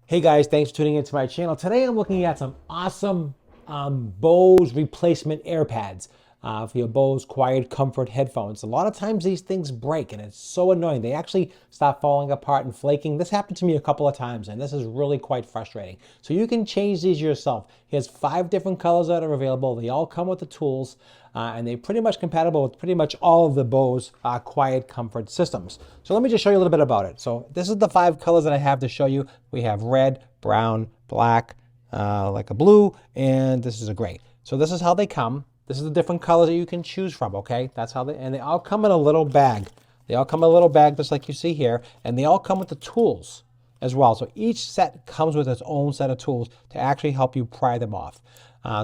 Hey guys, thanks for tuning into my channel. Today I'm looking at some awesome Bose replacement AirPads for your Bose QuietComfort headphones. A lot of times these things break and it's so annoying. They actually start falling apart and flaking. This happened to me a couple of times and this is really quite frustrating. So you can change these yourself. Here's 5 different colors that are available. They all come with the tools and they're pretty much compatible with pretty much all of the Bose QuietComfort systems. So let me just show you a little bit about it. So this is the 5 colors that I have to show you. We have red, brown, black, like a blue, and this is a gray. So this is how they come. This is the different colors that you can choose from, okay? That's how and they all come in a little bag. They all come in a little bag just like you see here, and they all come with the tools as well. So each set comes with its own set of tools to actually help you pry them off.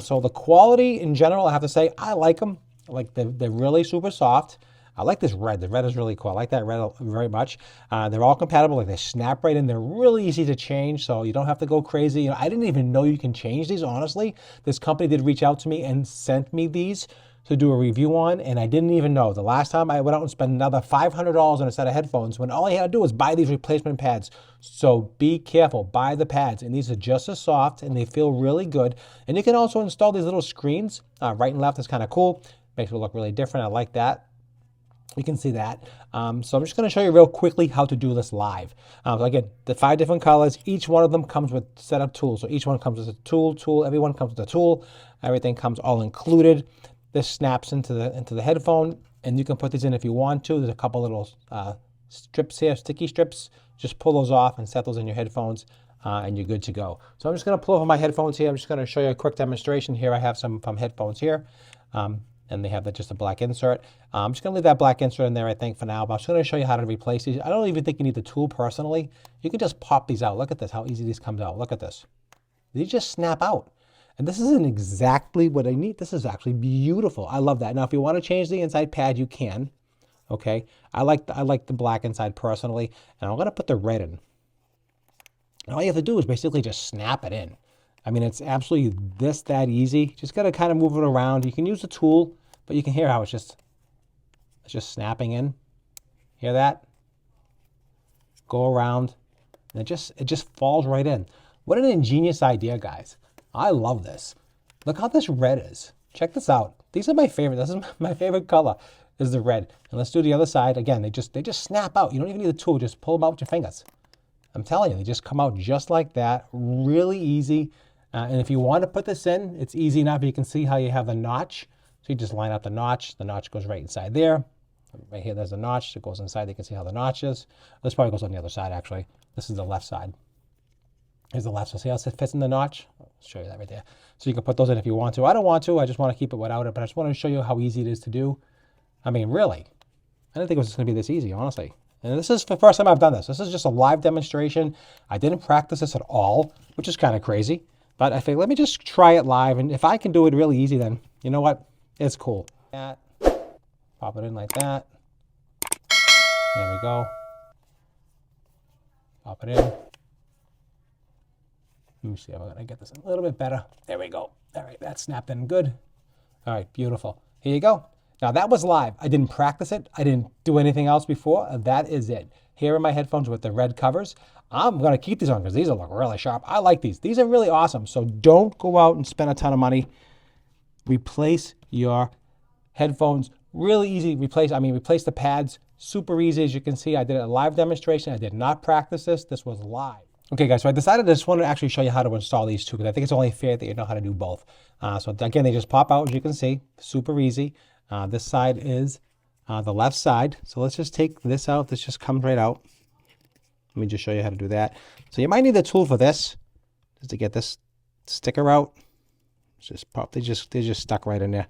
So the quality in general, I have to say, I like them. Like they're really super soft. I like this red. The red is really cool. I like that red very much. They're all compatible. Like they snap right in. They're really easy to change, so you don't have to go crazy. I didn't even know you can change these, honestly. This company did reach out to me and sent me these to do a review on, and I didn't even know. The last time I went out and spent another $500 on a set of headphones when all I had to do was buy these replacement pads. So be careful, buy the pads, and these are just as soft and they feel really good. And you can also install these little screens, right and left. Is kind of cool. Makes it look really different. I like that. You can see that. So I'm just going to show you real quickly how to do this live. So again, the 5 different colors, each one of them comes with setup tools. So each one comes with a tool, everyone comes with a tool. Everything comes all included. This snaps into the headphone, and you can put these in if you want to. There's a couple little strips here, sticky strips. Just pull those off and set those in your headphones, and you're good to go. So I'm just going to pull over my headphones here. I'm just going to show you a quick demonstration here. I have some headphones here. And they have just a black insert. I'm just going to leave that black insert in there, I think, for now. But I'm just going to show you how to replace these. I don't even think you need the tool personally. You can just pop these out. Look at this, how easy these comes out. Look at this. These just snap out. And this isn't exactly what I need. This is actually beautiful. I love that. Now, if you want to change the inside pad, you can. Okay. I like the black inside personally. And I'm going to put the red in. And all you have to do is basically just snap it in. I mean, it's absolutely that easy. Just got to kind of move it around. You can use the tool, but you can hear how it's just snapping in. Hear that? Go around, and it just falls right in. What an ingenious idea, guys. I love this. Look how this red is. Check this out. These are my favorite. This is my favorite color is the red. And let's do the other side. Again, they just snap out. You don't even need the tool. Just pull them out with your fingers. I'm telling you, they just come out just like that. Really easy. And if you want to put this in, it's easy enough. You can see how you have the notch. So you just line up the notch. The notch goes right inside there. Right here, there's a notch that goes inside. You can see how the notch is. This probably goes on the other side, actually. This is the left side. Here's the left. So see how it fits in the notch? I'll show you that right there. So you can put those in if you want to. I don't want to. I just want to keep it without it. But I just want to show you how easy it is to do. I mean, really. I didn't think it was going to be this easy, honestly. And this is the first time I've done this. This is just a live demonstration. I didn't practice this at all, which is kind of crazy. But I think, let me just try it live. And if I can do it really easy, then you know what? It's cool. That. Pop it in like that. There we go. Pop it in. Let me see if I'm going to get this a little bit better. There we go. All right, that snapped in good. All right, beautiful. Here you go. Now that was live. I didn't practice it. I didn't do anything else before. That is it. Here are my headphones with the red covers. I'm going to keep these on because these look really sharp. I like these. These are really awesome. So don't go out and spend a ton of money. Replace your headphones. Really easy. Replace the pads. Super easy. As you can see, I did a live demonstration. I did not practice this. This was live. Okay, guys, so I decided I just wanted to actually show you how to install these two because I think it's only fair that you know how to do both. So again, they just pop out, as you can see. Super easy. This side is the left side. So let's just take this out. This just comes right out. Let me just show you how to do that. So you might need the tool for this, just to get this sticker out. It's just pop. They just stuck right in there.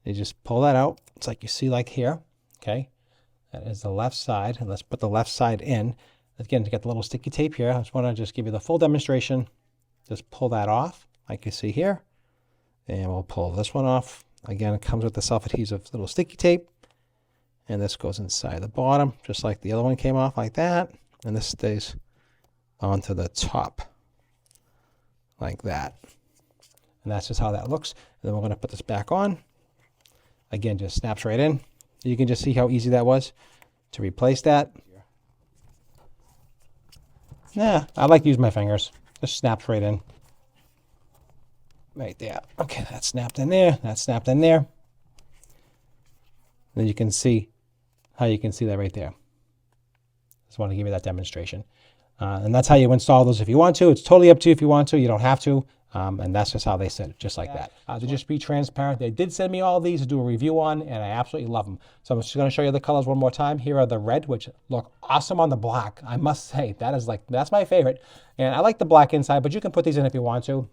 You just pull that out. It's like you see like here. Okay, that is the left side, and let's put the left side in. Again, to get the little sticky tape here, I just want to just give you the full demonstration. Just pull that off, like you see here, and we'll pull this one off. Again, it comes with the self-adhesive little sticky tape, and this goes inside the bottom, just like the other one came off like that, and this stays onto the top, like that. And that's just how that looks. And then we're going to put this back on. Again, just snaps right in. You can just see how easy that was to replace that. Yeah, I like to use my fingers. Just snaps right in. Right there. Okay, that snapped in there. That snapped in there. Then you can see how you can see that right there. Just want to give you that demonstration. And that's how you install those if you want to. It's totally up to you if you want to. You don't have to. And that's just how they sit, just like that. To just be transparent, they did send me all these to do a review on, and I absolutely love them. So I'm just going to show you the colors one more time. Here are the red, which look awesome on the black. I must say, that's my favorite. And I like the black inside, but you can put these in if you want to.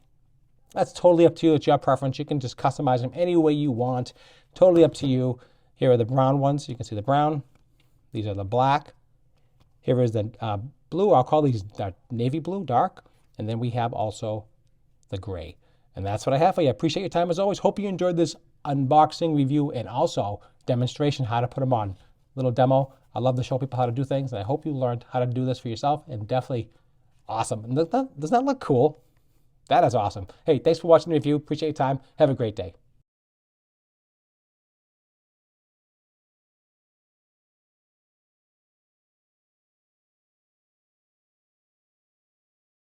That's totally up to you. It's your preference. You can just customize them any way you want. Totally up to you. Here are the brown ones. You can see the brown. These are the black. Here is the blue. I'll call these navy blue, dark. And then we have also the gray. And that's what I have for you. I appreciate your time as always. Hope you enjoyed this unboxing review and also demonstration how to put them on. Little demo. I love to show people how to do things, and I hope you learned how to do this for yourself, and definitely awesome. And doesn't that look cool? That is awesome. Hey, thanks for watching the review. Appreciate your time. Have a great day.